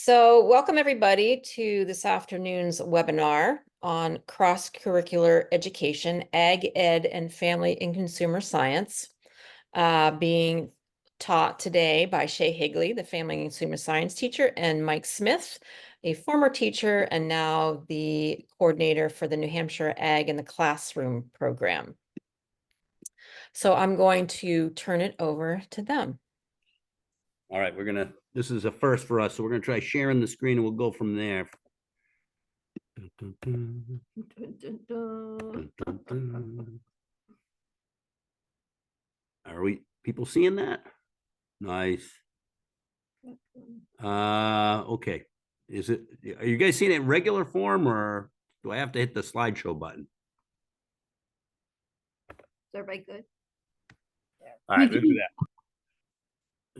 So welcome everybody to this afternoon's webinar on cross-curricular education, ag ed, and family and consumer science, being taught today by Shea Higley, the family and consumer science teacher, and Mike Smith, a former teacher and now the coordinator for the New Hampshire Ag in the Classroom program. So I'm going to turn it over to them. All right, this is a first for us, so we're gonna try sharing the screen and we'll go from there. Are people seeing that? Nice. Okay. Are you guys seeing it in regular form, or do I have to hit the slideshow button? Is everybody good? All right, let's do that.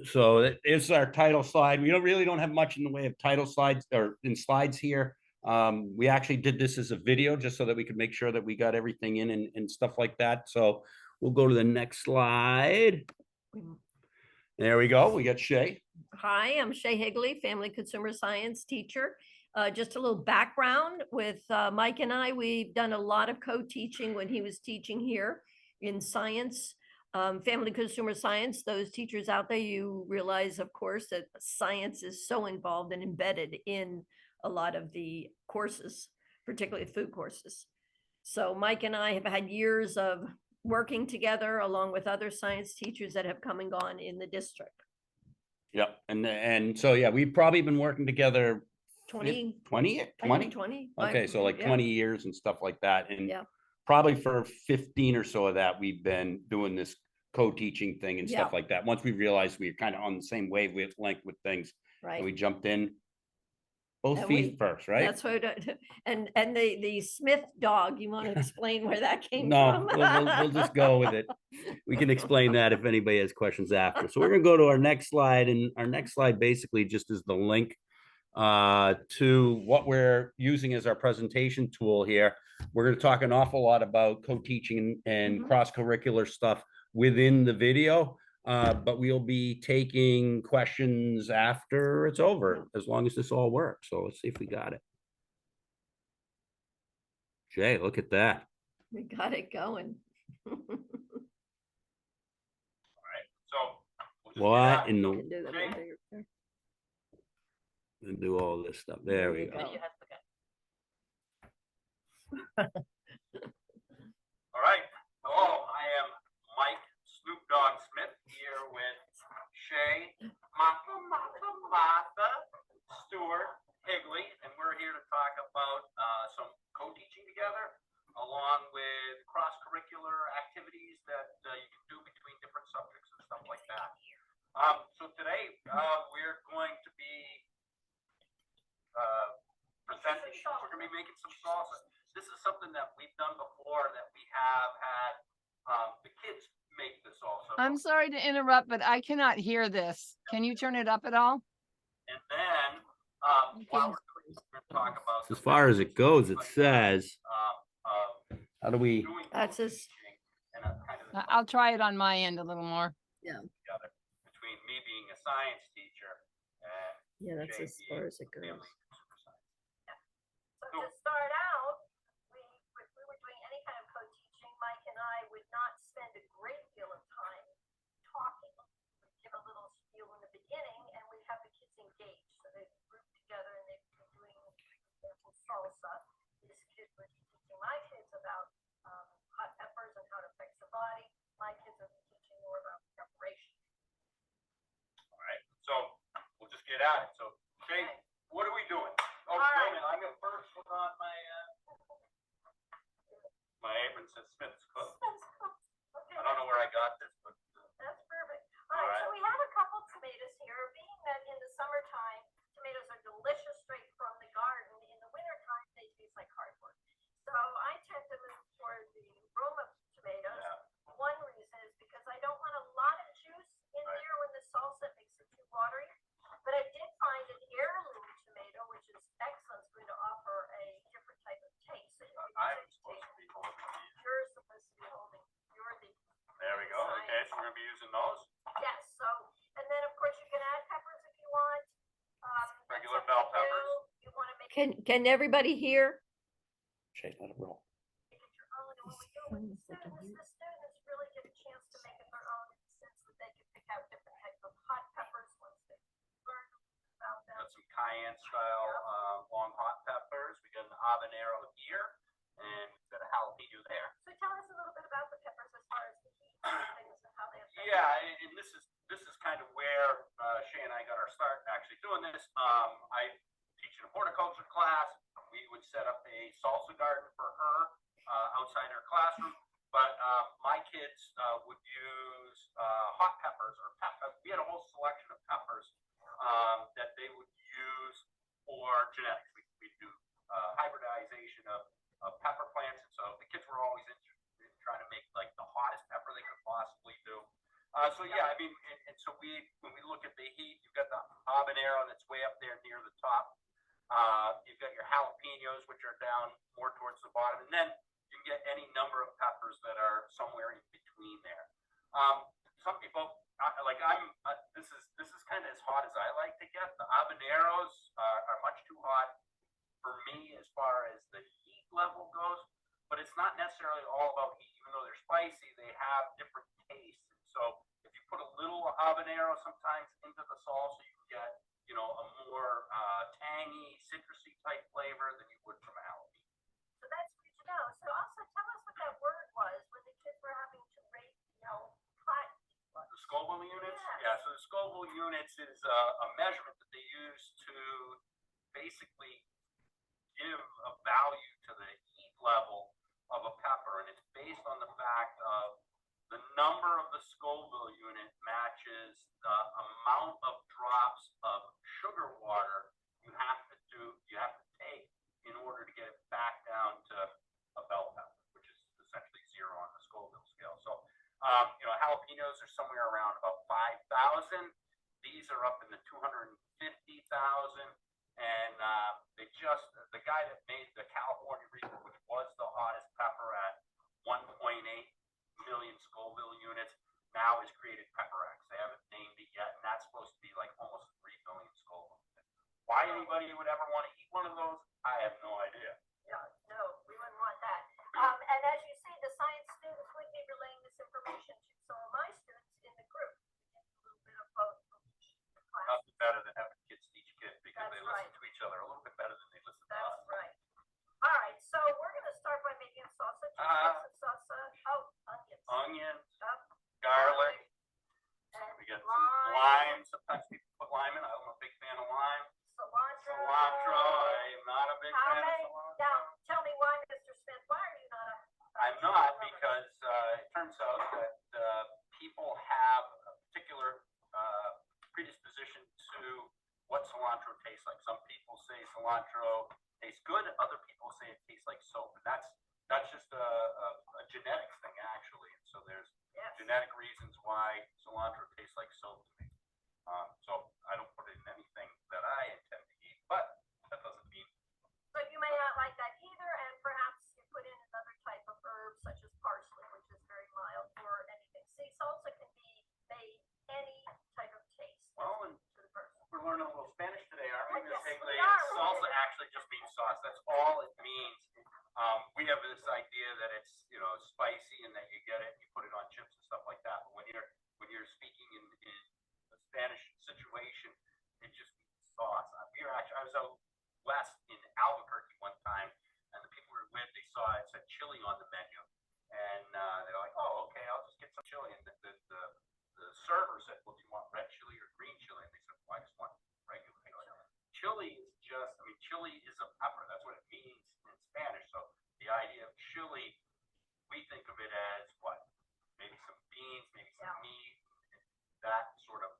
So it's our title slide. We really don't have much in the way of title slides or in slides here. We actually did this as a video just so that we could make sure that we got everything in and stuff like that. So we'll go to the next slide. There we go. We got Shea. Hi, I'm Shea Higley, family consumer science teacher. Just a little background with Mike and I, we've done a lot of co-teaching when he was teaching here in science. Family consumer science, those teachers out there, you realize, of course, that science is so involved and embedded in a lot of the courses, particularly food courses. So Mike and I have had years of working together along with other science teachers that have come and gone in the district. Yep. And so, yeah, we've probably been working together 20. Okay, so like 20 years and stuff like that. And yeah, probably for 15 or so of that, we've been doing this co-teaching thing and stuff like that. Once we realized we were kind of on the same wavelength with things, right, and we jumped in both feet first, right? That's what. And the Smith dog. You want to explain where that came from? No, we'll just go with it. We can explain that if anybody has questions after. So we're gonna go to our next slide, and our next slide basically just is the link to what we're using as our presentation tool here. We're going to talk an awful lot about co-teaching and cross-curricular stuff within the video, but we'll be taking questions after it's over, as long as this all works. So let's see if we got it. Jay, look at that. We got it going. All right, so what in the and do all this stuff. There we go. All right. Hello, I am Mike Snoop Dogg Smith here with Shea Martha Stewart Higley, and we're here to talk about some co-teaching together, along with cross-curricular activities that you can do between different subjects and stuff like that. So today we're going to be presenting. We're going to be making some salsa. This is something that we've done before, that we have had the kids make this also. I'm sorry to interrupt, but I cannot hear this. Can you turn it up at all? And then while we're going to talk about, as far as it goes, it says how do we? That's just. I'll try it on my end a little more. Yeah. Between me being a science teacher and that's as far as it goes. So to start out, if we were doing any kind of co-teaching, Mike and I would not spend a great deal of time talking. We'd give a little spiel in the beginning, and we'd have the kids engage. So they'd group together and they'd be doing, for example, salsa. These kids were teaching my kids about hot peppers and how it affects the body. My kids are teaching more about preparation. All right, so we'll just get at it. So, Shea, what are we doing? Oh, wait a minute, I'm going to first put on my apron says Smith's Cook. Okay. I don't know where I got this, but that's perfect. All right, so we have a couple tomatoes here. Being that in the summertime, tomatoes are delicious straight from the garden. In the wintertime, they taste like cardboard. So I tend to move toward the Roma tomatoes. Yeah. One reason is because I don't want a lot of juice in there when the salsa makes it too watery. But I did find an heirloom tomato, which is excellent. It's going to offer a different type of taste. So I'm supposed to be holding these. You're supposed to be holding. You're the. There we go. Okay, so we're going to be using those. Yes. So, and then of course you can add peppers if you want. Regular bell Can everybody hear? Shea, let it roll. Make it your own. And when we do it with the students really get a chance to make it their own in the sense that they can pick out different types of hot peppers once they learn about them. Got some cayenne style long hot peppers. We got an habanero here, and we've got a jalapeno there. So tell us a little bit about the peppers as far as the heat and things and how they affect. Yeah, and this is kind of where Shea and I got our start actually doing this. I teach in a horticulture class. We would set up a salsa garden for her outside her classroom. But my kids would use hot peppers or we had a whole selection of peppers that they would use for genetics. We do hybridization of pepper plants, and so the kids were always interested in trying to make like the hottest pepper they could possibly do. So yeah, I mean, and so when we look at the heat, you've got the habanero that's way up there near the top. You've got your jalapenos, which are down more towards the bottom, and then you can get any number of peppers that are somewhere in between there. Some people this is kind of as hot as I like to get. The habaneros are much too hot for me as far as the heat level goes, but it's not necessarily all about heat. Even though they're spicy, they have different tastes. And so if you put a little habanero sometimes into the salsa, you can get, you know, a more tangy, citrusy type flavor than you would from a jalapeno. So that's good to know. So also tell us what that word was when the kids were having to rate, you know, hot. The Scoville units? Yes. Yeah, so the Scoville units is a measurement that they use to basically give a value to the heat level of a pepper, and it's based on the fact of the number of the Scoville unit matches the amount of drops of sugar water you have to take in order to get it back down to a bell pepper, which is essentially 0 on the Scoville scale. So you know, jalapenos are somewhere around about 5,000. These are up in the 250,000. And the guy that made the California Reaper, which was the hottest pepper at 1.8 million Scoville units, now has created Pepper X. They haven't named it yet, and that's supposed to be like almost 3 million Scoville units. Why anybody would ever want to eat one of those, I have no idea. Yeah, no, we wouldn't want that. And as you see, the science students would be relaying this information to some of my students in the group. We get a little bit of both from each class. Nothing better than having kids teach kids because That's they listen right. to each other a little bit better than they listen to That's us. right. All right, so we're going to start by making a salsa. Two types of salsa. Oh, onions. Onions, Up, garlic. and We got some lime, lime. Sometimes people put lime in. I'm a big fan of lime. cilantro. Cilantro. I am not a big How fan many? of cilantro. Now, tell me why, Mr. Smith. Why are you not a? I'm not, because it turns out that people have a particular predisposition to what cilantro tastes like. Some people say cilantro tastes good. Other people say it tastes like soap. And that's just a genetics thing, actually. And so there's Yes. genetic reasons why cilantro tastes like soap to me. So I don't put it in anything that I intend to eat, but that doesn't mean. So you may not like that either, and perhaps you put in another type of herb such as parsley, which is very mild for anything. See, salsa can be made any type of taste Well, and to the person. we're learning a little Spanish today, aren't we, Ms. Yes, we Higley? are. And salsa actually just means sauce. That's all it means. We have this idea that it's, you know, spicy and that you get it and you put it on chips and stuff like that. But when you're speaking in a Spanish situation, it just means sauce. I was out west in Albuquerque one time, and the people we were with, they saw it said chili on the menu, and they're like, "Oh, okay, I'll just get some chili." And the server said, "Well, do you want red chili or green chili?" And they said, "Well, I just want regular." Chili is just, I mean, chili is a pepper. That's what it means in Spanish. So the idea of chili, we think of it as what? Maybe some beans, maybe some meat, that sort of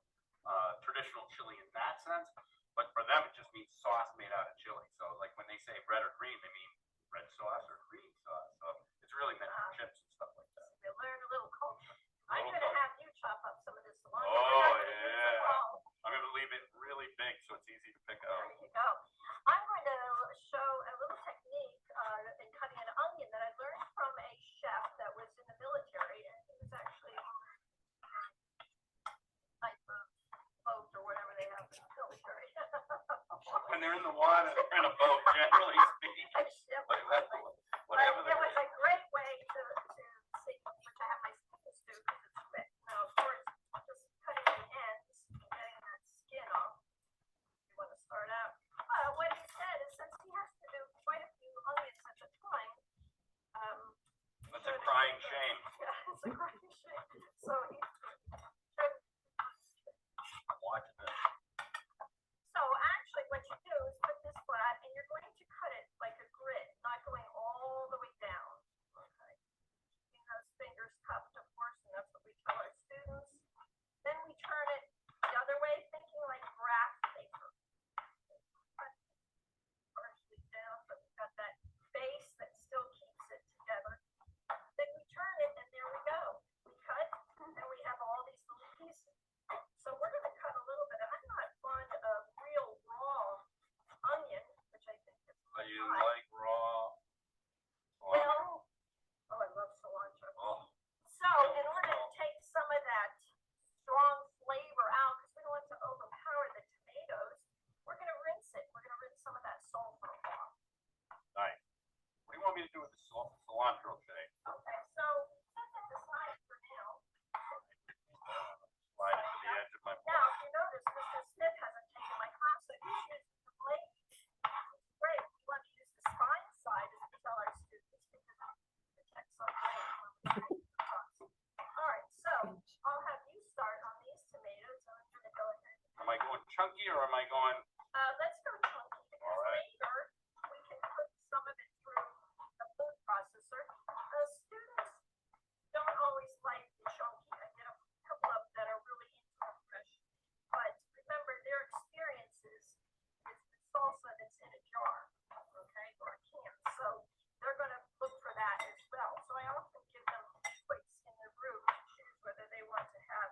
traditional chili in that sense. But for them, it just means sauce made out of chili. So like when they say red or green, they mean red sauce or green sauce. So it's really meant for chips and stuff like that. You learn a little culture. I'm Little going to culture. have you chop up some of this cilantro. Oh, We're not gonna use it yeah. all. I'm going to leave it really big so it's easy to pick up. There you go. I'm going to show a little technique in cutting an onion that I learned from a chef that was in the military, and he was actually on a type of boat or whatever they have in the military. When they're in the water, they're in a boat, generally speaking. It Whatever. it was a great way to see, which I have my students do because it's quick. Now, of course, just cutting the ends and getting that skin off. You want to start out. What he said is since he has to do quite a few onions at a time, That's a crying shame. yeah, it's a crying shame. So he I'm watching this. So actually what you do is put this flat and you're going to cut it like a grid, not going all the way down. Okay. Keeping those fingers cupped, of course, and that's what we tell our students. Then we turn it the other way, thinking like graph paper. Cut partially down, so we've got that base that still keeps it together. Then we turn it and there we go. We cut and we have all these little pieces. So we're going to cut a little bit. I'm not fond of real raw onion, which I think is Do you fine. like raw? Well, oh, I love cilantro. Oh, So in order to take some of that strong flavor out, because we don't want to overpower the tomatoes, we're going to rinse it. We're going to rinse some of that sulfur off. nice. What do you want me to do with the cilantro, Shea? Okay, so set that aside for now. Slide it to the edge of my Now, if you notice, Mr. Smith hasn't taken my class, so he's using the blade. Great. We want to use the spine side, as we tell our students, because it protects our brain when we take the class. All right, so I'll have you start on these tomatoes, and I'm going to go ahead. Am I going chunky or am I going? Let's go chunky, because All right. later we can put some of it through the food processor. Students don't always like the chunky. I get a couple of them that are really into it fresh. But remember, their experiences is the salsa that's in a jar, okay, or a can. So they're going to look for that as well. So I often give them choice in the room to choose whether they want to have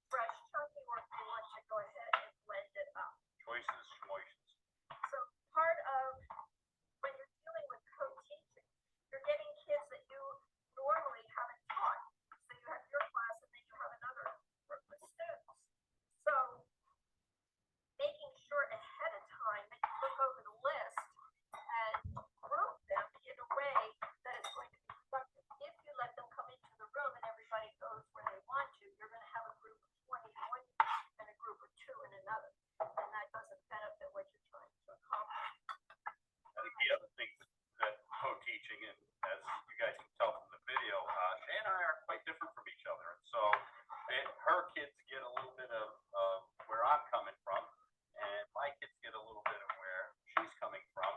fresh chunky or if they want to go ahead and blend it up. Choices, schmoices. So part of when you're dealing with co-teaching, you're getting kids that you normally haven't taught. So you have your class and then you have another group of students. So making sure ahead of time that you look over the list and group them in a way that it's going to be productive. If you let them come into the room and everybody goes where they want to, you're going to have a group of 20 in one and a group of 2 in another. And that doesn't benefit what you're trying to accomplish. I think the other thing that co-teaching, and as you guys can tell from the video, Shea and I are quite different from each other. And so her kids get a little bit of where I'm coming from, and my kids get a little bit of where she's coming from.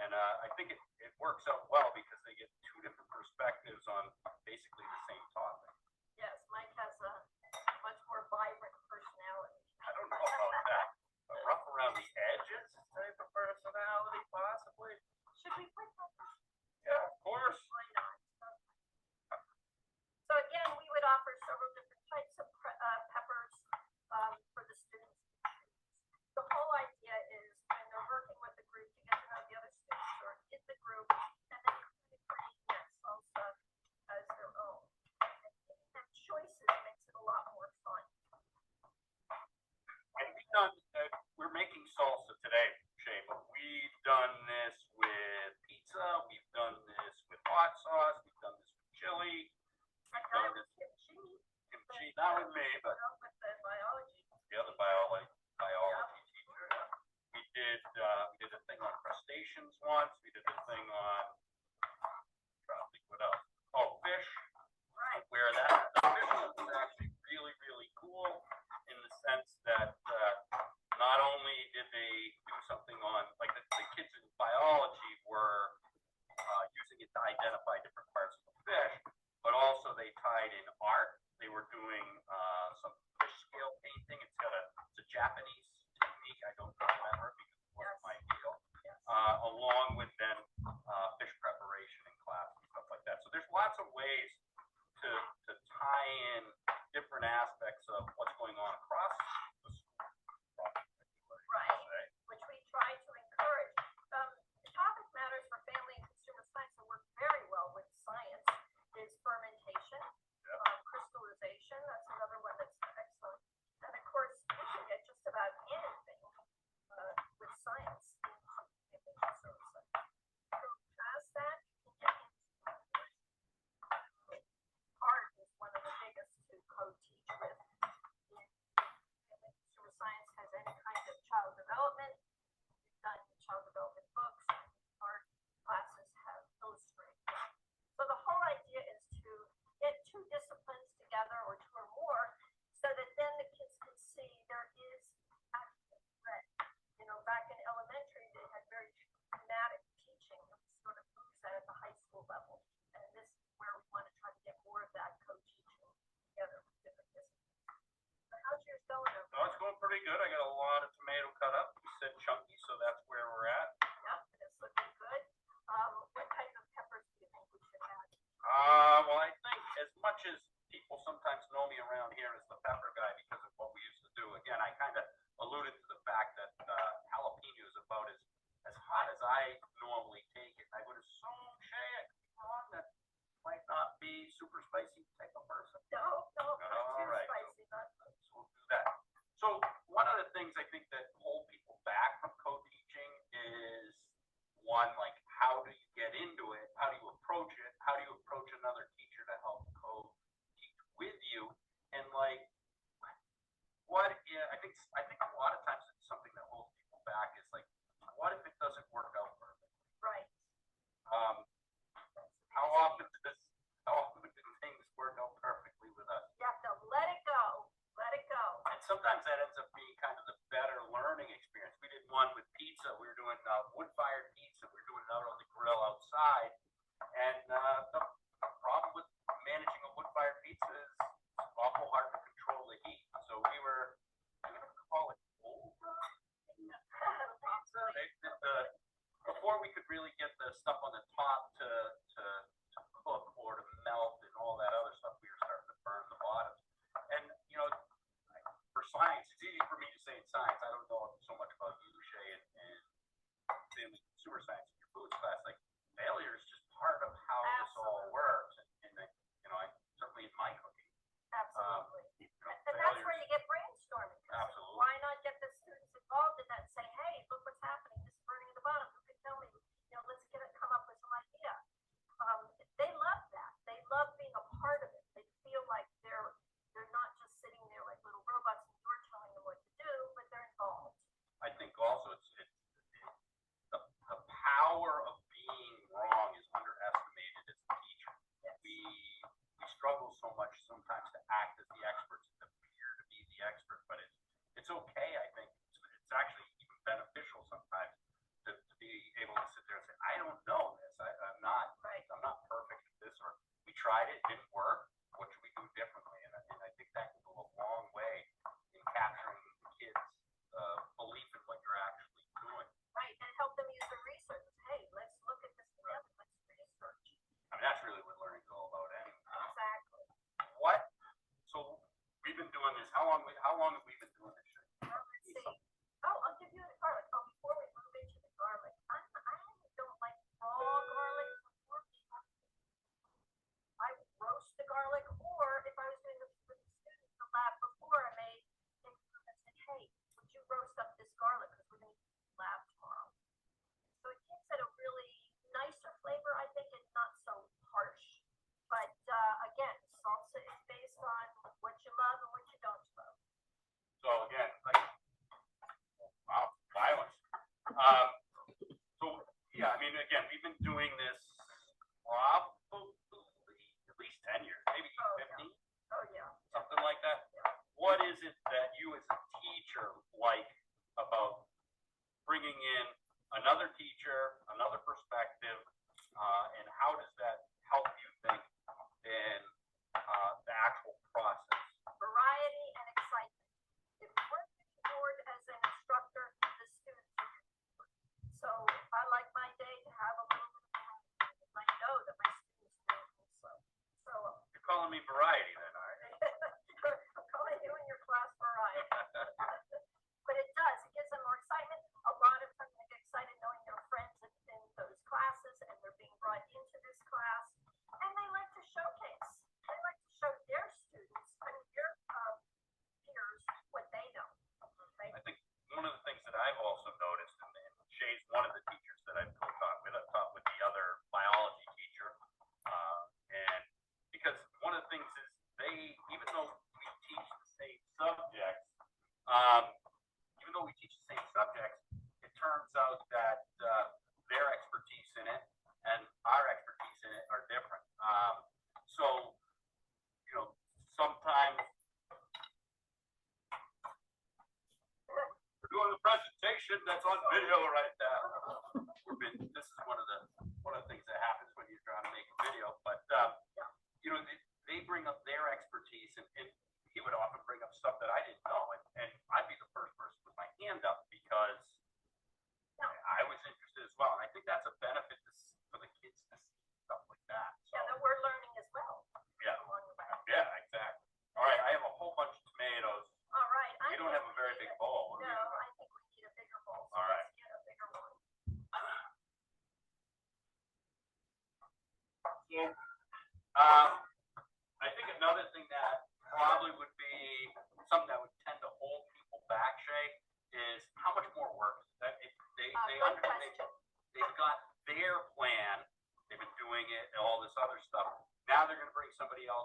And I think it works out well because they get two different perspectives on basically the same topic. Yes, Mike has a much more vibrant personality. I don't know about that. A rough around the edges type of personality, possibly. Should we put that? Yeah, of course. Why not? So again, we would offer several different types of peppers for the students. The whole idea is when they're working with the group to get to know the other students who are in the group, and then create that salsa as their own. And giving them choices makes it a lot more fun. And we've done, we're making salsa today, Shea, but we've done this with pizza, we've done this with hot sauce, we've done this with chili, I've we've done done it this with kimchi, kimchi, not with me, but with the biology. the other biology teacher. We did a thing on crustaceans once, we did a thing on, I'm trying to think what else. Oh, fish. Right. Where that the fish one was actually really, really cool in the sense that not only did they do something on, like the kids in biology were using it to identify different parts of the fish, but also they tied in art. They were doing some fish scale painting. It's a Japanese technique. I don't remember because it wasn't my deal. Along with then fish preparation in class and stuff like that. So there's lots of ways to tie in different aspects of what's going on across the school. Right, which we try to encourage. The topic matters for family and consumer science that work very well with science is fermentation, crystallization. That's another one that's excellent. And of course, you can get just about anything with science into good. I got a lot of tomato cut up. You said chunky, so that's where we're at. Yep, it's looking good. What type of peppers do you think we should add? Well, I think as much as people sometimes know me around here as the pepper guy because of what we used to do, again, I kind of alluded to the fact that jalapeno is about as hot as I normally take it. I would assume, Shea, I could be wrong, that might not be super spicy type of person. No, not All too right. spicy, not So we'll do that. So one of the things I think that hold people back from co-teaching is one, like, how do you get into it? How do you approach it? How do you approach another teacher to help co-teach with you? And like, I think a lot of times it's something that holds people back is like, what if it doesn't work out perfectly? right. How often do things work out perfectly with us? You have to let it go. Let it go. And sometimes that ends up being kind of the better learning experience. We did one with pizza. We were doing wood-fired pizza. We were doing it out on the grill outside. And the problem with managing a wood-fired pizza is it's awful hard to control the heat. So we were, I'm going to call it over pizza. Before we could really get the stuff on the top to cook or to melt and all that other stuff, we were starting to burn the bottoms. And, you know, for science, it's easy for me to say in science. I don't know so much about you, Shea, and family consumer science in your foods class. Like, failure is just part of how this all works. And you know, I certainly in my cooking. Absolutely. You know, And that's where failures- you get brainstorming. 'Cause Absolutely. Why not get the students involved in that and say, hey, look what's happening. This is burning the bottom. Who can tell me? Let's come up with some idea. They love that. They love being a part of it. They feel like they're not just sitting there like little robots and you're telling them what to do, but they're involved. I think also it's the power of being wrong is underestimated as a teacher. Yes. We struggle so much sometimes to act as the experts and appear to be the expert, but it's okay. I think it's actually even beneficial sometimes to be able to sit there and say, I don't know this. I'm not Right. I'm not perfect at this, or we tried it, didn't work. What should we do differently? And I think that can go a long way in capturing the kids' belief in what you're actually doing. Right. And help them use the research. Hey, let's look at this together. Let's research. I mean, that's really what learning's all about anyway. Exactly. So we've been doing this. How long have we been doing this? Well, let's see. Oh, I'll give you the garlic. Oh, before we move into the garlic, I don't like raw garlic. I would roast the garlic, or if I was doing this with the students in the lab before, I made improvements and hey, would you roast up this garlic because we're going to do the lab tomorrow. So it gives it a really nicer flavor, I think, and not so harsh. But again, salsa is based on what you love and what you don't love. So again, like, wow, violence. So yeah, I mean, again, we've been doing this probably at least 10 years, maybe Oh, yeah. 15, Oh yeah. something like that. What is it that you as a teacher like about bringing in another teacher, another perspective, and how does that help you think in the actual process? Variety and excitement. If we're getting bored as an instructor, the students are getting bored. So I like my day to have a little bit of variety because I know that my students do also. So You're calling me variety then, all right? I'm calling you in your class variety. But it does. It gives them more excitement. A lot of them get excited knowing their friends in those classes and they're being brought into this class. And they like to showcase. They like to show their students and their peers what they know. Okay? I think one of the things that I've also noticed, and Shea's one of the teachers that I've co-taught with, I've taught with the other biology teacher, and because one of the things is even though we teach the same subjects, it turns out that their expertise in it and our expertise in it are different. So, you know, sometimes we're doing a presentation that's on video right now. This is one of the things that happens when you're trying to make a video. But you know, they bring up their expertise, and he would often bring up stuff that I didn't know, and I'd be the first person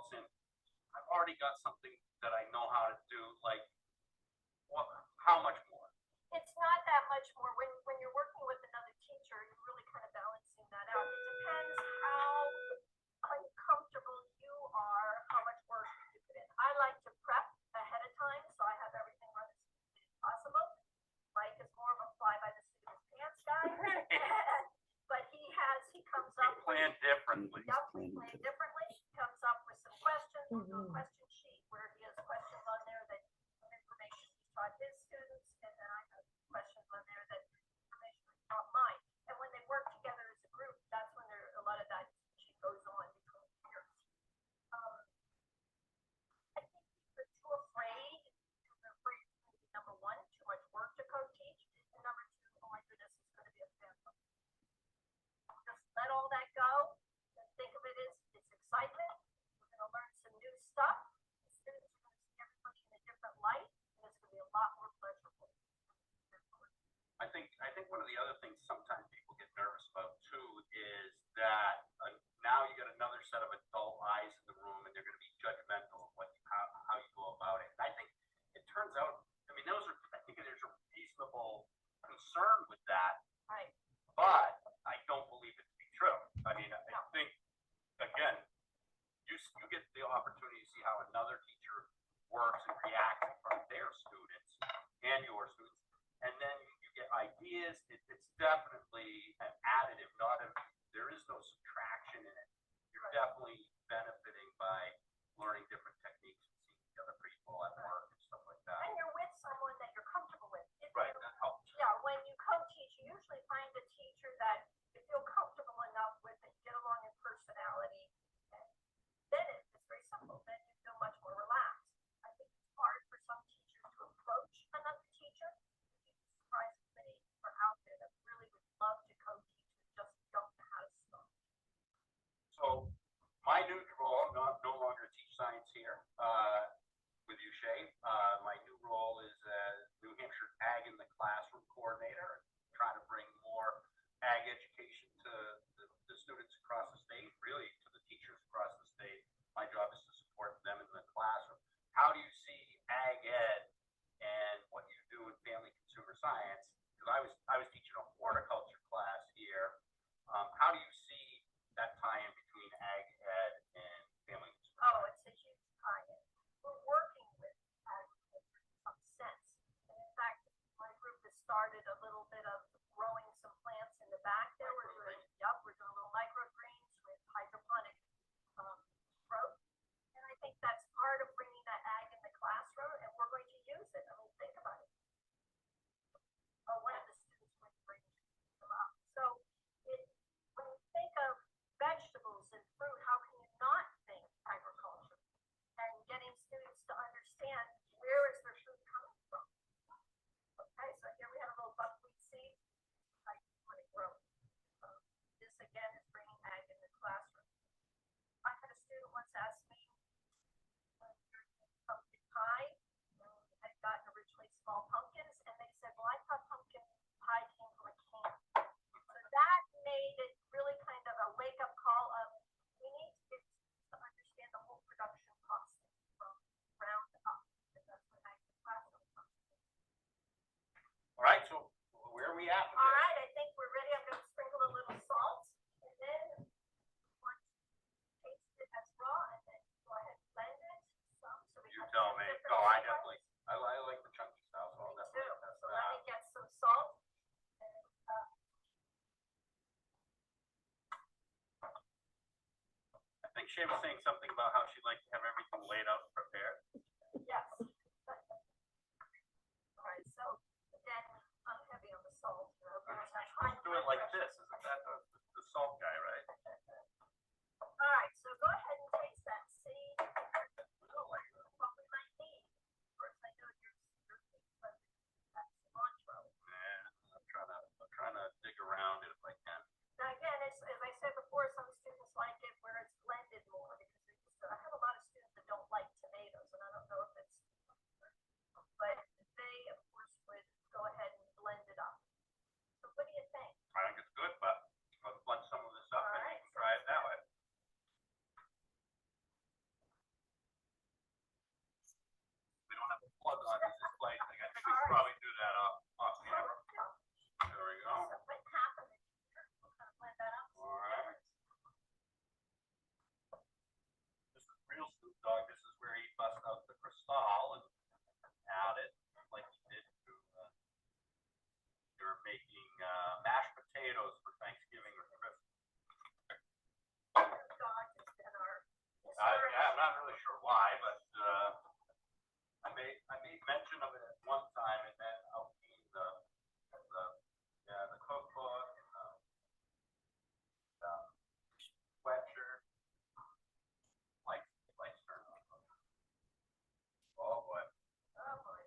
results in, I've already got something that I know how to do, like, what, how much more? It's not that much more. When you're working with another teacher, you're really kind of balancing that out. It depends how uncomfortable you are, how much work you put in. I like to prep ahead of time, so I have everything run as smoothly as possible. Mike is more of a fly by the seat of his pants guy, but he comes up with, Plan differently. yep, we plan differently. He comes up with some questions. We'll do a question sheet where he has questions on there that information he's taught his students, and then I have questions on there that information I taught mine. And when they work together as a group, that's when a lot of that teaching goes on between years. I think people are too afraid. They're afraid it's going to be number one, too much work to co-teach, and number two, oh my goodness, it's going to be a family. Just let all that go and think of it as it's excitement. We're going to learn some new stuff. The students are going to see everybody in a different light, and it's going to be a lot more pleasurable. I think one of the other things sometimes people get nervous about too is that now you got another set of adult eyes in the room, and they're going to be judgmental of how you go about it. And I think it turns out, I mean, I think there's a reasonable concern with that, Right. but I don't believe it to be true. I mean, I think, again, you get the opportunity to see how another teacher works and reacts in front of their students and your students, and then you get ideas. It's definitely an additive, there is no subtraction in it. You're definitely benefiting by learning different techniques and seeing the other people at work and stuff like that. And you're with someone that you're comfortable with. Right, that helps. Yeah, when you co-teach, you usually find a teacher that you feel comfortable enough with and get along in personality. And then it's very simple. Then you feel much more relaxed. I think it's hard for some teachers to approach another teacher. You'd be surprised how many are out there that really would love to co-teach and just don't know how to start. So my new role, no longer teach science here with you, Shea. My new role is New Hampshire Ag in the Classroom coordinator, trying to bring more ag education to the students across the state, really to the teachers across the state. My job is to support them in the classroom. How do you see ag ed and what you do in family consumer science? Because I was teaching a horticulture class here. How do you see that tie-in between ag ed and family consumer Oh, science? it's a huge tie-in. We're working with agriculture in some sense. And in fact, my group has started a little bit of growing some plants in the back there. We're doing little microgreens with hydroponic growth. And I think that's part of bringing that ag in the classroom, and we're going to use it. I mean, think about it. One of the students went to bring them up. So when you think of vegetables and fruit, how can you not think agriculture? And getting students to understand where is their food coming from. Okay, so here we have a little buckwheat seed. I want to grow. This again is bringing ag in the classroom. I had a student once ask me, pumpkin pie. I'd gotten originally small pumpkins, and they said, well, I thought pumpkin pie came from a can. So that made it really kind of a wake-up call of, we need to get students to understand the whole production process from ground up. And that's what ag in the classroom comes in. All right, so where are we at with All this? right, I think we're ready. I'm going to sprinkle a little salt, and then once you taste it as raw, and then go ahead and blend it some. So we You have tell some me. different No, I flavors. definitely, I like the chunky style, so I'll Me definitely too. test So let me that. get some salt. And, I think Shea was saying something about how she'd like to have everything laid out and prepared. yes. All right, so again, I'm heavy on the salt. Let's do it like this. Isn't that the salt guy, right? All right, so go ahead and taste that. See what we might need. Of course, I know you're but that's cilantro. Yeah, I'm trying to dig around it if I can. Now again, it's, as I said before, some students like it where it's blended more because I have a lot of why, but I made mention of it at one time, and then I'll be the cookbook and the sweatshirt. Like turn on. Oh boy. Oh boy.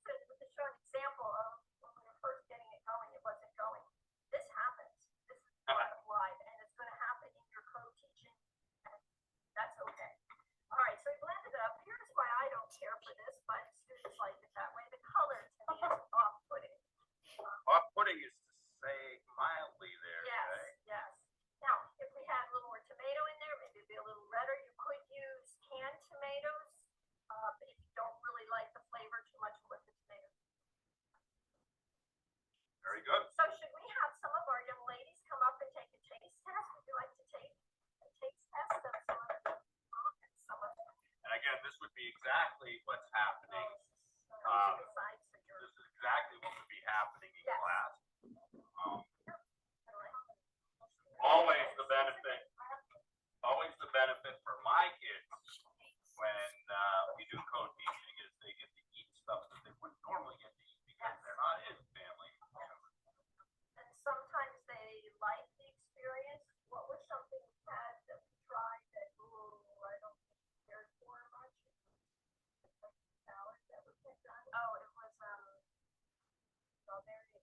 So, to show an example of when we were first getting it going, it wasn't going. This happens. This is part of live, and it's going to happen in your co-teaching, and that's okay. All right, so we blended it up. Here's why I don't care for this, but students like it that way. The color to me is off-putting. Off-putting is to say mildly there. Yes, Shay. yes. Now, if we had a little more tomato in there, maybe it'd be a little redder. You could use canned tomatoes, if you don't really like the flavor too much with the tomatoes. Very good. So should we have some of our young ladies come up and take a taste test? Would you like to take a taste test of some of them? And again, this would be exactly what's happening. This is exactly what would be happening in Yes. class. Always the benefit for my kids when we do co-teaching is they get to eat stuff that they wouldn't normally get to eat because they're not in family. And sometimes they like the experience. What was something you had that we tried that, I don't care for much? Salad that was done? Oh, it was strawberry and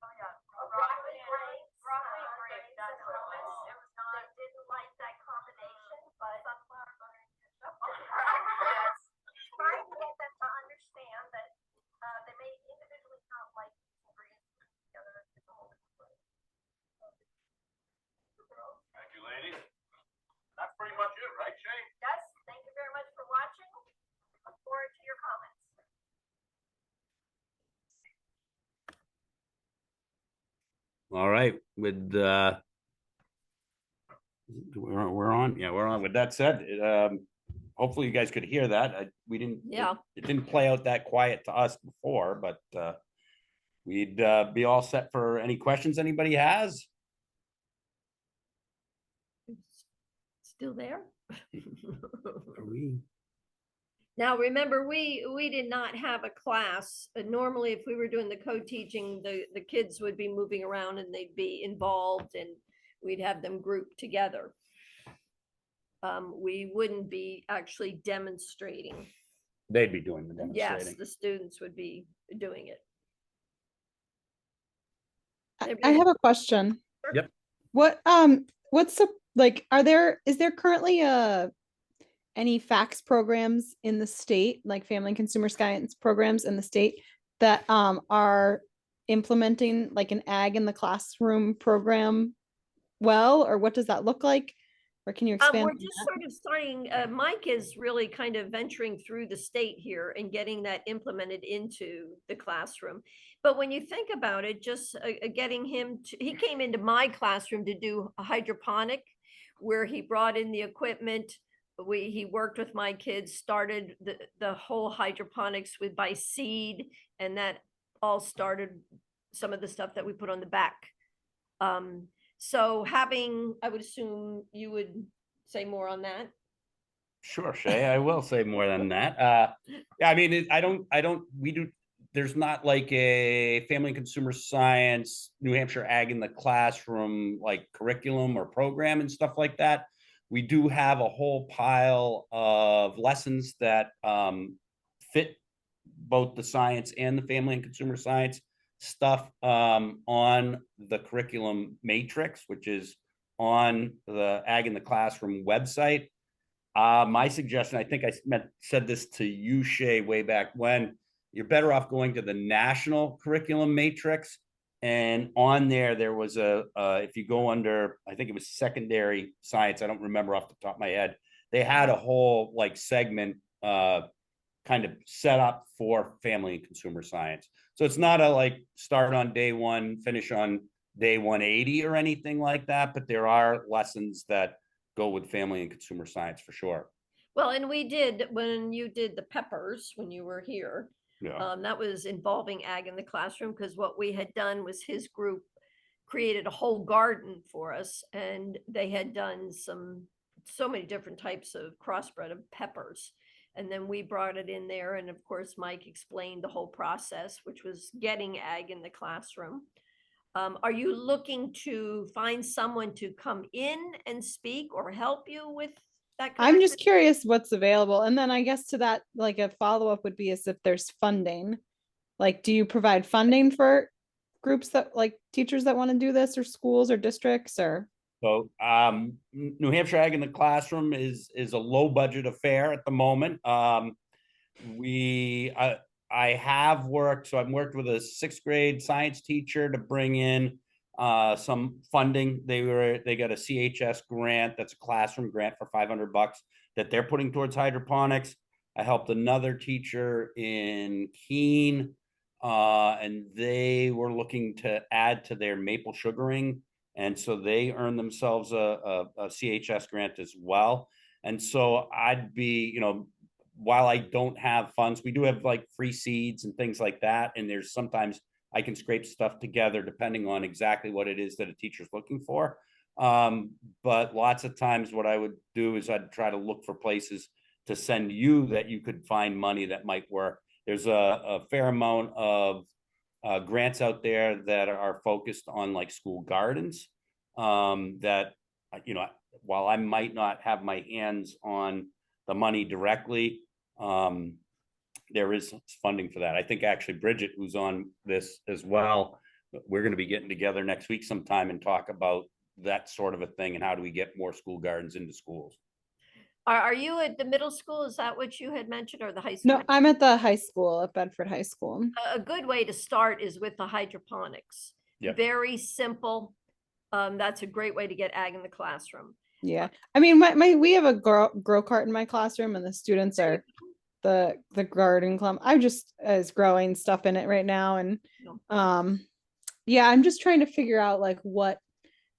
oh yeah, broccoli grape. Broccoli grape. That's what it was. It was not. They didn't like that combination, but sunflower butter and ketchup. Yes. Trying to get them to understand that they may individually not like these ingredients together as a whole. Thank you, ladies. That's pretty much it, right, Shea? Yes, thank you very much for watching. Look forward to your comments. All right, with we're on. Yeah, we're on. With that said, hopefully you guys could hear that. We didn't. Yeah. It didn't play out that quiet to us before, but we'd be all set for any questions anybody has. Still there? Are we? Now, remember, we did not have a class. Normally, if we were doing the co-teaching, the kids would be moving around and they'd be involved and we'd have them grouped together. We wouldn't be actually demonstrating. They'd be doing the Yes, demonstrating. the students would be doing it. I have a question. Yep. What's the, like, is there currently any FACS programs in the state, like family and consumer science programs in the state that are implementing like an ag in the classroom program well, or what does that look like? Or can you expand? We're on just that? sort of starting, Mike is really kind of venturing through the state here and getting that implemented into the classroom. But when you think about it, just getting him he came into my classroom to do a hydroponic where he brought in the equipment. He worked with my kids, started the whole hydroponics by seed, and that all started some of the stuff that we put on the back. So I would assume you would say more on that. Sure, Shea, I will say more than that. Yeah, I mean, there's not like a family and consumer science, New Hampshire ag in the classroom, like curriculum or program and stuff like that. We do have a whole pile of lessons that fit both the science and the family and consumer science stuff on the curriculum matrix, which is on the Ag in the Classroom website. My suggestion, I think I said this to you, Shea, way back when, you're better off going to the national curriculum matrix. And on there was if you go under, I think it was secondary science, I don't remember off the top of my head, they had a whole like segment kind of set up for family and consumer science. So it's not a like start on day one, finish on day 180 or anything like that, but there are lessons that go with family and consumer science for sure. Well, and we did, when you did the peppers, when you were here, Yeah. That was involving ag in the classroom, because what we had done was his group created a whole garden for us, and they had done so many different types of crossbred of peppers. And then we brought it in there, and of course, Mike explained the whole process, which was getting ag in the classroom. Are you looking to find someone to come in and speak or help you with that kind I'm of just thing? curious what's available. And then I guess to that, like a follow-up would be as if there's funding. Like, do you provide funding for groups that like teachers that want to do this, or schools or districts, or? So New Hampshire Ag in the Classroom is a low budget affair at the moment. I have worked, so I've worked with a 6th grade science teacher to bring in some funding. They got a CHS grant, that's a classroom grant for $500 that they're putting towards hydroponics. I helped another teacher in Keene, and they were looking to add to their maple sugaring, and so they earned themselves a CHS grant as well. And so I'd be, you know, while I don't have funds, we do have like free seeds and things like that. And there's sometimes I can scrape stuff together depending on exactly what it is that a teacher's looking for. But lots of times what I would do is I'd try to look for places to send you that you could find money that might work. There's a fair amount of grants out there that are focused on like school gardens, that, you know, while I might not have my hands on the money directly, there is funding for that. I think actually Bridget, who's on this as well, we're going to be getting together next week sometime and talk about that sort of a thing and how do we get more school gardens into schools. Are you at the middle school? Is that what you had mentioned, or the high school? No, I'm at the high school, at Bedford High School. A good way to start is with the hydroponics. Yep. Very simple. That's a great way to get ag in the classroom. Yeah. I mean, we have a grow cart in my classroom, and the students are the garden club. I'm just as growing stuff in it right now. And yeah, I'm just trying to figure out like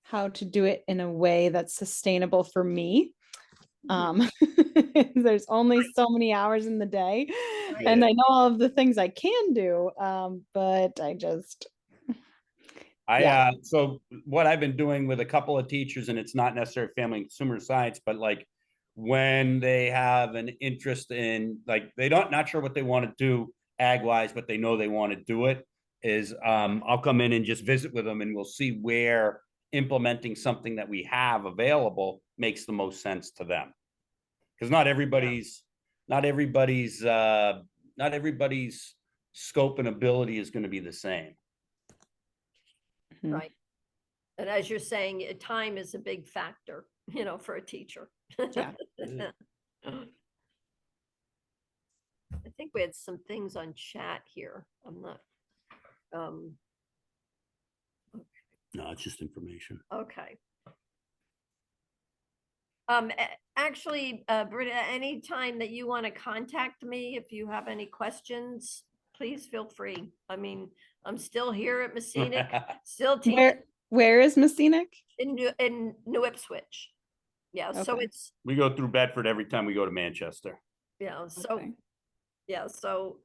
how to do it in a way that's sustainable for me. There's only so many hours in the day, and I know all of the things I can do, but so what I've been doing with a couple of teachers, and it's not necessarily family and consumer science, but like when they have an interest in, like, not sure what they want to do ag wise, but they know they want to do it, is I'll come in and just visit with them, and we'll see where implementing something that we have available makes the most sense to them. Because not everybody's scope and ability is going to be the same. Right. And as you're saying, time is a big factor, you know, for a teacher. Yeah. I think we had some things on chat here. I'm not, No, it's just information. okay. Actually, Britta, anytime that you want to contact me, if you have any questions, please feel free. I mean, I'm still here at Mascenic, still teaching Where is Mascenic? in New Ipswich. Yeah, so Okay. We go through Bedford every time we go to Manchester. yeah, so Okay. yeah, so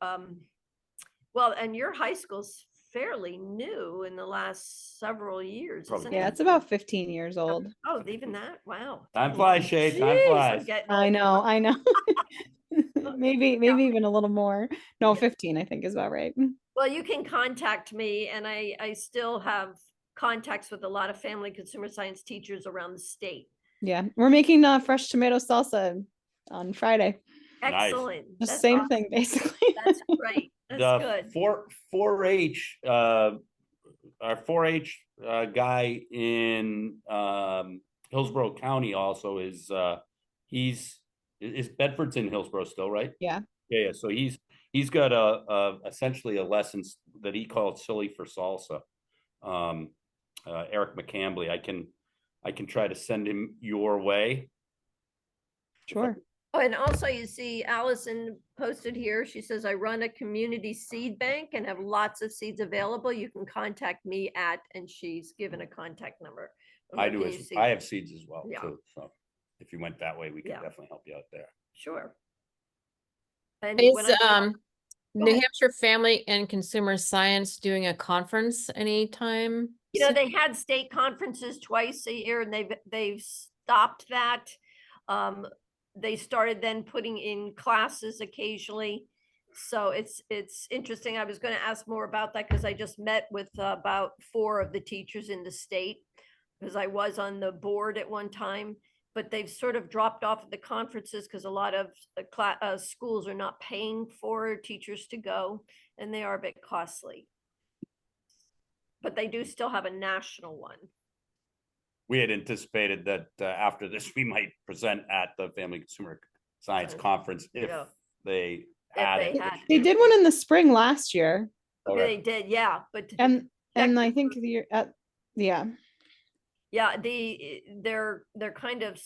well, and your high school's fairly new in the last several years, isn't Probably. it? Yeah, it's about 15 years old. Oh, even that? Wow. Time flies, Shea. Time Jeez, flies. I'm getting I old. know. Maybe even a little more. No, 15 I think is about right. Well, you can contact me, and I still have contacts with a lot of family consumer science teachers around the state. Yeah, we're making fresh tomato salsa on Friday. Nice. Excellent. The That's same awesome. thing, basically. That's great. That's The good. 4-H, our 4-H guy in Hillsborough County also is Bedford's in Hillsborough still, right? Yeah. Yeah. So he's got essentially a lesson that he calls Silly for Salsa. Eric McCambly. I can try to send him your way. Sure. Oh, and also you see Allison posted here. She says, I run a community seed bank and have lots of seeds available. You can contact me at, and she's given a contact number. I do. I have seeds as well, Yeah. too. So if you went that way, we can Yeah. definitely help you out there. Sure. And Is when I New ahead. Hampshire Family and Consumer Science doing a conference anytime? You know, soon? they had state conferences twice a year and they've stopped that. They started then putting in classes occasionally. So it's interesting. I was going to ask more about that because I just met with about 4 of the teachers in the state because I was on the board at one time, but they've sort of dropped off of the conferences because a lot of schools are not paying for teachers to go and they are a bit costly. But they do still have a national one. We had anticipated that after this, we might present at the Family Consumer Science Science. Conference if Yeah. they If had they it. had They did one in the spring last year, Okay, they did, yeah, but and check I the- think the year at yeah. yeah, they're kind of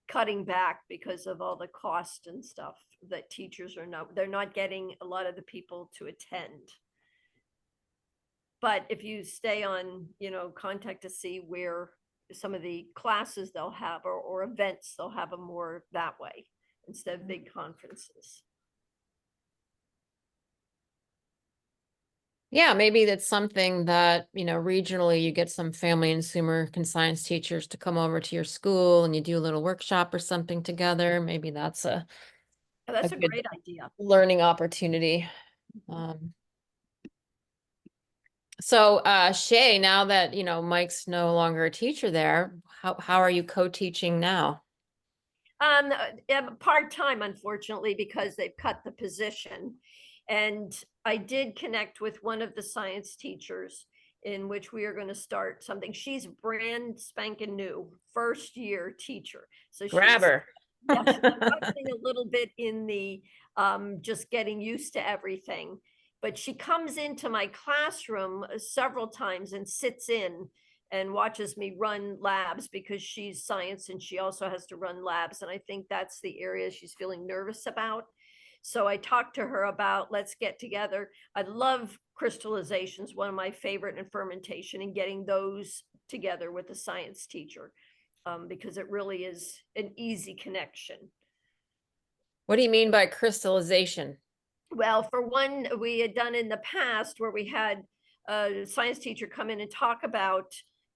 cutting back because of all the cost and stuff that teachers are they're not getting a lot of the people to attend. But if you stay on, contact to see where some of the classes they'll have or events, they'll have them more that way instead of big conferences. Yeah, maybe that's something that, regionally you get some family and consumer science teachers to come over to your school and you do a little workshop or something together. Maybe that's a Yeah, that's a good great idea. learning opportunity. So Shea, now that, Mike's no longer a teacher there, how are you co-teaching now? Part-time, unfortunately, because they've cut the position. And I did connect with one of the science teachers in which we are going to start something. She's brand spanking new, first year teacher. So Grab her. yeah, she's struggling a little bit in the just getting used to everything. But she comes into my classroom several times and sits in and watches me run labs because she's science and she also has to run labs. And I think that's the area she's feeling nervous about. So I talked to her about let's get together. I love crystallizations, one of my favorite, and fermentation, and getting those together with a science teacher because it really is an easy connection. What do you mean by crystallization? Well, for one, we had done in the past where we had a science teacher come in and talk about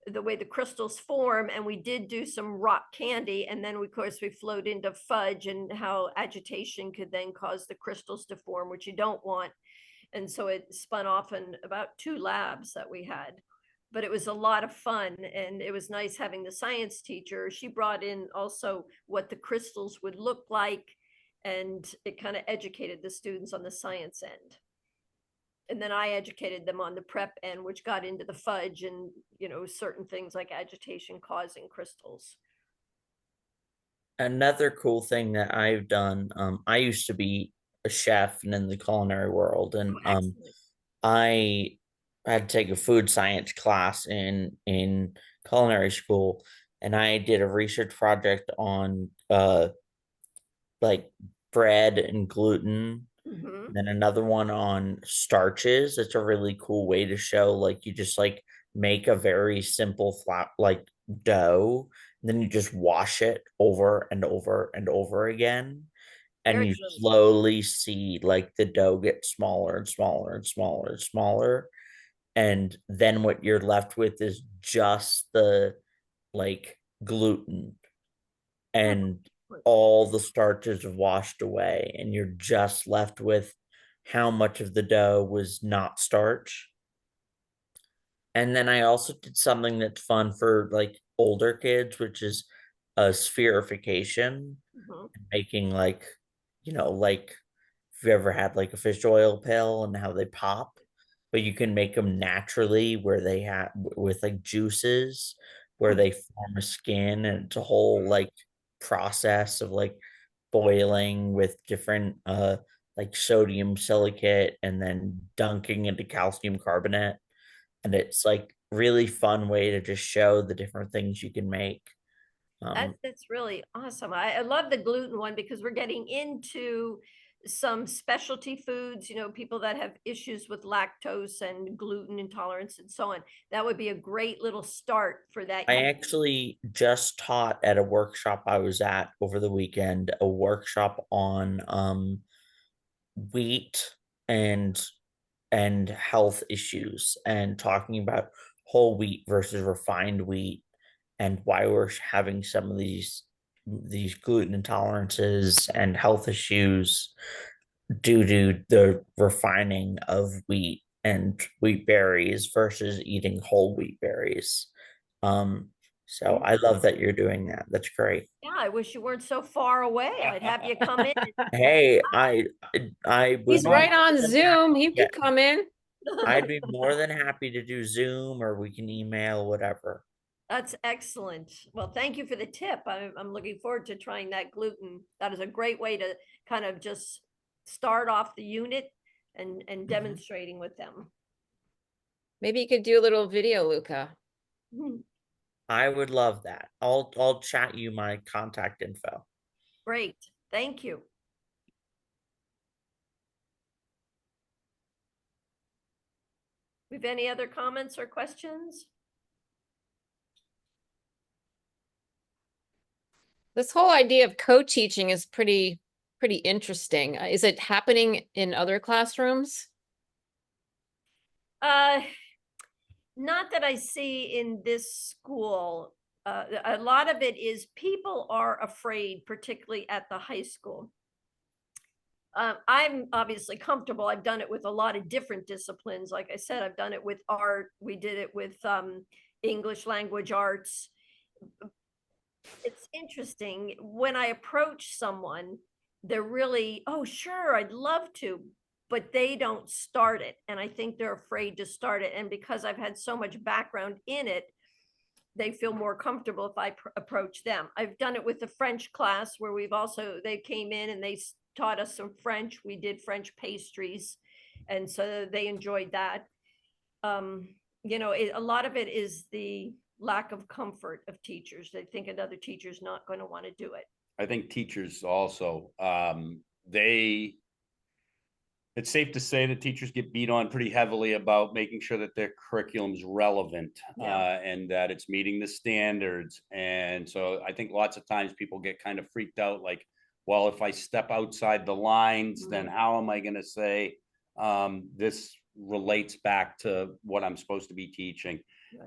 the way the crystals form, and we did do some rock candy, and then of course we flowed into fudge and how agitation could then cause the crystals to form, which you don't want. And so it spun off in about 2 labs that we had, but it was a lot of fun and it was nice having the science teacher. She brought in also what the crystals would look like, and it kind of educated the students on the science end. And then I educated them on the prep end, which got into the fudge and, certain things like agitation causing crystals. Another cool thing that I've done, I used to be a chef and in the culinary world, and Excellent. I had to take a food science class in culinary school, and I did a research project on like bread and gluten. Mhm. Then another one on starches. It's a really cool way to show like you just like make a very simple flat like dough, and then you just wash it over and over and over again. And Very you good. slowly see like the dough get smaller and smaller and smaller and smaller. And then what you're left with is just the like gluten, and all the starches are washed away, and you're just left with how much of the dough was not starch. And then I also did something that's fun for like older kids, which is a spherification, Mhm. making like, like if you ever had like a fish oil pill and how they pop, but you can make them naturally where they have with like juices where they form a skin, and it's a whole like process of like boiling with different like sodium silicate and then dunking into calcium carbonate, and it's like really fun way to just show the different things you can make. That's really awesome. I love the gluten one because we're getting into some specialty foods, people that have issues with lactose and gluten intolerance and so on. That would be a great little start for that. I actually just taught at a workshop I was at over the weekend, a workshop on wheat and health issues, and talking about whole wheat versus refined wheat, and why we're having some of these gluten intolerances and health issues due to the refining of wheat and wheat berries versus eating whole wheat berries. So I love that you're doing that. That's great. Yeah, I wish you weren't so far away. I'd have you come in. Hey, I would He's right on more than Zoom. He yeah. could come in. I'd be more than happy to do Zoom, or we can email, whatever. That's excellent. Well, thank you for the tip. I'm looking forward to trying that gluten. That is a great way to kind of just start off the unit and demonstrating with them. Maybe you could do a little video, Luca. I would love that. I'll chat you my contact info. Great. Thank you. We've any other comments or questions? This whole idea of co-teaching is pretty interesting. Is it happening in other classrooms? Not that I see in this school. A lot of it is people are afraid, particularly at the high school. I'm obviously comfortable. I've done it with a lot of different disciplines. Like I said, I've done it with art. We did it with English language arts. It's interesting when I approach someone, they're really, oh, sure, I'd love to, but they don't start it. And I think they're afraid to start it. And because I've had so much background in it, they feel more comfortable if I approach them. I've done it with the French class where they came in and they taught us some French. We did French pastries. And so they enjoyed that. A lot of it is the lack of comfort of teachers. They think another teacher's not going to want to do it. I think teachers also, it's safe to say that teachers get beat on pretty heavily about making sure that their curriculum is relevant, and that it's meeting the standards. And so I think lots of times people get kind of freaked out, like, well, if I step outside the lines, then how am I going to say this relates back to what I'm supposed to be teaching?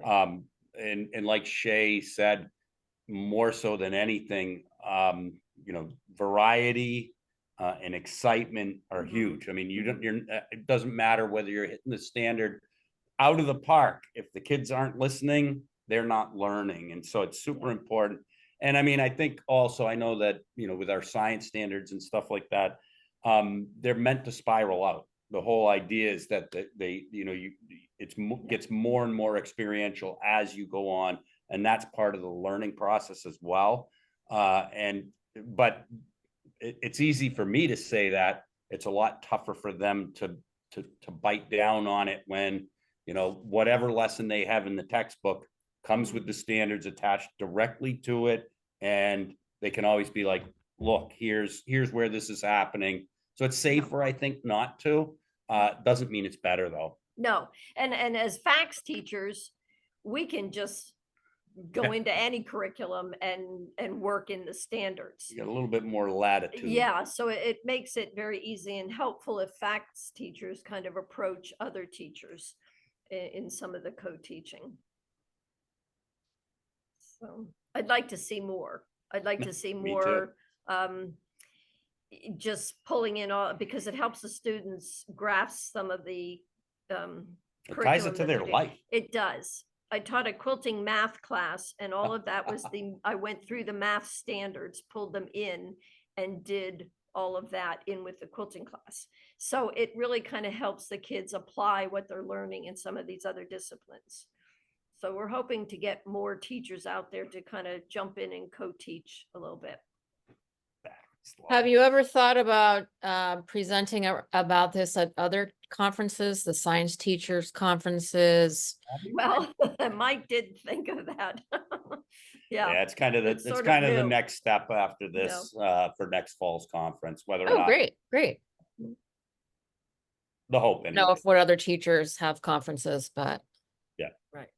Right. And like Shea said, more so than anything, variety and excitement are huge. I mean, it doesn't matter whether you're hitting the standard out of the park. If the kids aren't listening, they're not learning. And so it's super important. And I mean, I think also, I know that, with our science standards and stuff like that, they're meant to spiral out. The whole idea is that gets more and more experiential as you go on. And that's part of the learning process as well. But it's easy for me to say that. It's a lot tougher for them to bite down on it when, whatever lesson they have in the textbook comes with the standards attached directly to it. And they can always be like, look, here's where this is happening. So it's safer, I think, not to. Doesn't mean it's better though. No. And as FACS teachers, we can just go into any curriculum and work in the standards. You got a little bit more latitude. Yeah, so it makes it very easy and helpful if FACS teachers kind of approach other teachers in some of the co-teaching. So I'd like to see more. I'd like to see more just pulling in all, because it helps the students grasp some of the it ties it to their life. It does. I taught a quilting math class, and all of that was I went through the math standards, pulled them in, and did all of that in with the quilting class. So it really kind of helps the kids apply what they're learning in some of these other disciplines. So we're hoping to get more teachers out there to kind of jump in and co-teach a little bit. Have you ever thought about presenting about this at other conferences, the science teachers conferences? Well, Mike did think of that. Yeah, it's kind of the next step after this for next fall's conference. Whether or not, great. The hope. I don't know if what other teachers have conferences, but yeah, right.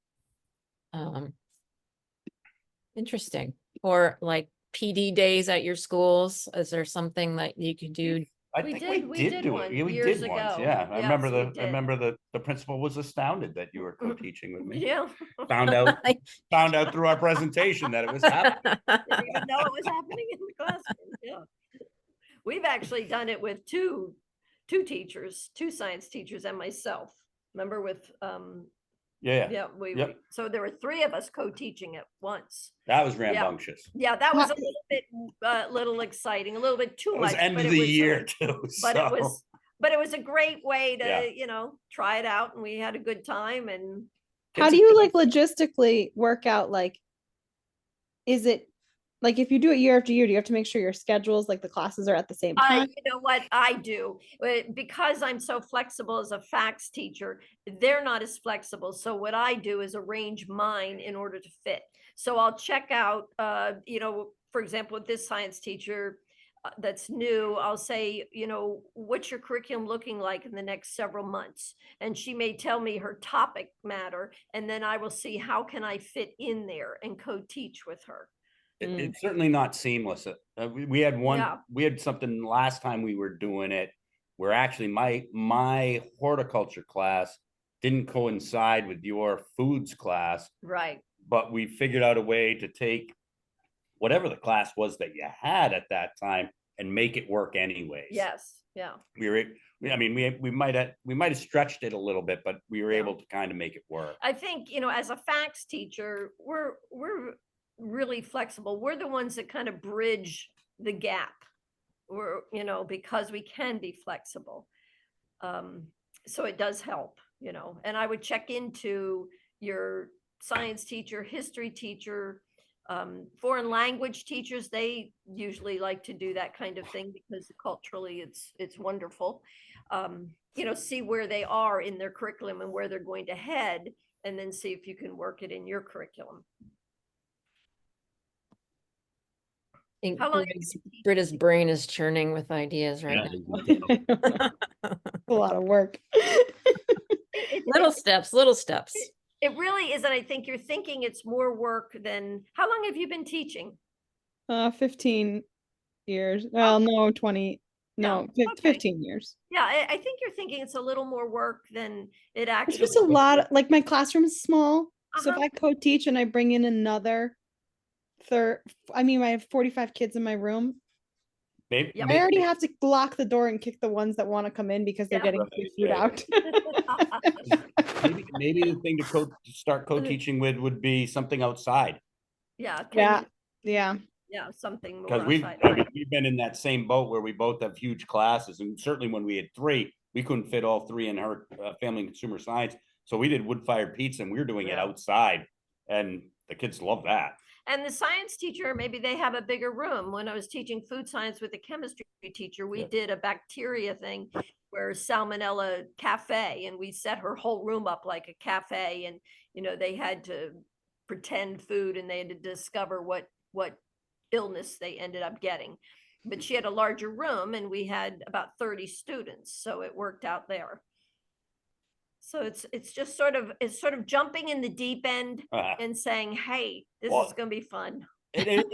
Interesting. Or like PD days at your schools? Is there something that you could do? I We think did- we did do one it. Yeah, we years did once. ago. Yeah, I remember Yes, we I remember did. the principal was astounded that you were co-teaching with me. Yeah. Found out through our presentation that it was happening. Didn't even know it was happening in the classroom. Yeah. We've actually done it with two teachers, two science teachers and myself. Remember with, Yeah, yeah, Yep. so there were three of us co-teaching at once. that was rambunctious. Yeah, that was a little bit, little exciting, a little bit too It was much. end but of it the was, year too. but so. it was a great way Yeah. to, try it out, and we had a good time. And How do you like logistically work out, like, is it like if you do it year after year, do you have to make sure your schedules, like the classes are at the same time? you know what I do, because I'm so flexible as a fax teacher, they're not as flexible. So what I do is arrange mine in order to fit. So I'll check out, for example, with this science teacher that's new, I'll say, what's your curriculum looking like in the next several months? And she may tell me her topic matter, and then I will see how can I fit in there and co-teach with her. It's certainly not seamless. We had one. Yeah. We had something last time we were doing it, where actually my horticulture class didn't coincide with your foods class, Right. but we figured out a way to take whatever the class was that you had at that time and make it work anyways. Yes. Yeah. We might have stretched it a little bit, but we were Yeah. able to kind of make it work. I think, as a fax teacher, we're really flexible. We're the ones that kind of bridge the gap. We're, because we can be flexible. So it does help, and I would check into your science teacher, history teacher, foreign language teachers. They usually like to do that kind of thing because culturally it's wonderful. See where they are in their curriculum and where they're going to head, and then see if you can work it in your curriculum. How long have you been teaching? Britta's brain is churning with ideas right now. A lot of work. Little steps. It really is, and I think you're thinking it's more work than. How long have you been teaching? 15 years. Well, no, 20. No, Yeah, okay. 15 years. Yeah, I think you're thinking it's a little more work than it It's actually just a lot. Like my classroom is small, so if Uh-huh. I co-teach and I bring in another third, I have 45 kids in my room. Maybe, Yeah. I already have to lock the door and kick the ones that want to come in because they're Yeah. getting free food Yeah. out. maybe the thing to start co-teaching with would be something outside. Yeah. Yeah. Yeah, something more Because outside. we've been in that same boat where we both have huge classes, and certainly when we had three, we couldn't fit all three in our family and consumer science. So we did wood-fired pizza, and we were doing it Yeah. outside, and the kids love that. And the science teacher, maybe they have a bigger room. When I was teaching food science with the chemistry teacher, we Yeah. did a bacteria thing where Salmonella cafe, and we set her whole room up like a cafe, and they had to pretend food, and they had to discover what illness they ended up getting. But she had a larger room, and we had about 30 students, so it worked out there. So it's just sort of jumping in the deep end and saying, hey, this is going to be fun. It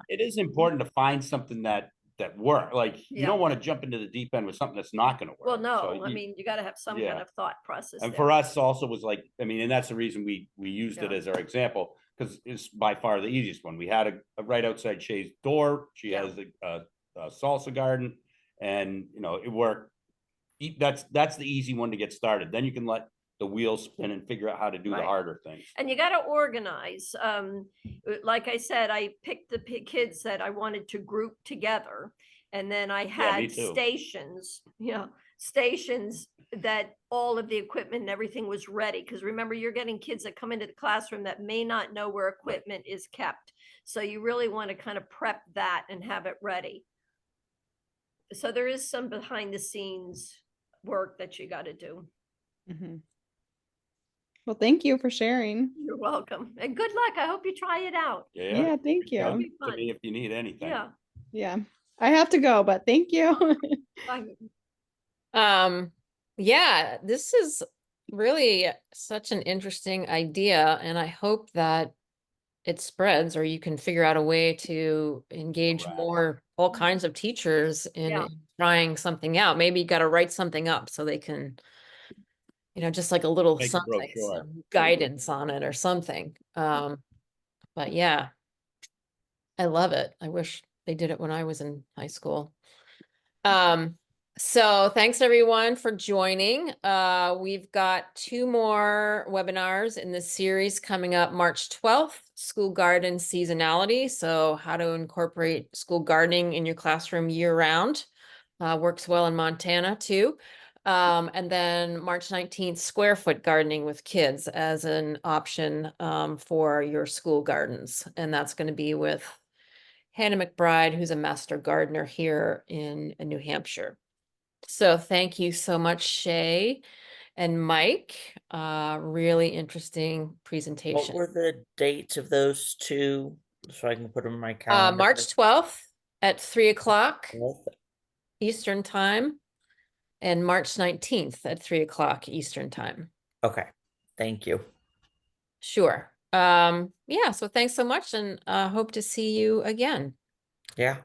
is important to find something that work. Like you Yeah. don't want to jump into the deep end with something that's not going to work. Well, no, So you got to have some Yeah. kind of thought process. and there. for us also was like, and that's the reason we used it Yeah. as our example, because it's by far the easiest one. We had a right outside Shea's door. She Yeah. has a salsa garden, and it worked. That's the easy one to get started. Then you can let the wheels spin and figure out how to do the Right. harder things. And you got to organize. Like I said, I picked the kids that I wanted to group together. And then I me had too. stations that all of the equipment and everything was ready. Because remember, you're getting kids that come into the classroom that may not know where equipment is kept. So you really want to kind of prep that and have it ready. So there is some behind the scenes work that you got to do. Mm-hmm. Well, thank you for sharing. You're welcome. And good luck. I hope you try it out. Yeah, thank Reach out you. Be to fun. me if you need anything. Yeah. Yeah, I have to go, but thank you. Yeah, this is really such an interesting idea, and I hope that it spreads, or you can figure out a way to engage Correct. more, all kinds of teachers in Yeah. trying something out. Maybe you got to write something up so they can, just like a little Make a something, brochure. some guidance on it or something. But yeah, I love it. I wish they did it when I was in high school. So thanks everyone for joining. We've got 2 more webinars in this series coming up March 12th, school garden seasonality. So how to incorporate school gardening in your classroom year round. Works well in Montana too. And then March 19th, square foot gardening with kids as an option for your school gardens. And that's going to be with Hannah McBride, who's a master gardener here in New Hampshire. So thank you so much, Shea and Mike. Really interesting What presentation. were the dates of those two? So I can put them in my calendar. March 12th at 3 o'clock Well, Eastern time and March 19th at 3 o'clock Eastern time. okay, thank you. Sure. Yeah, so thanks so much and hope to see you again. Yeah.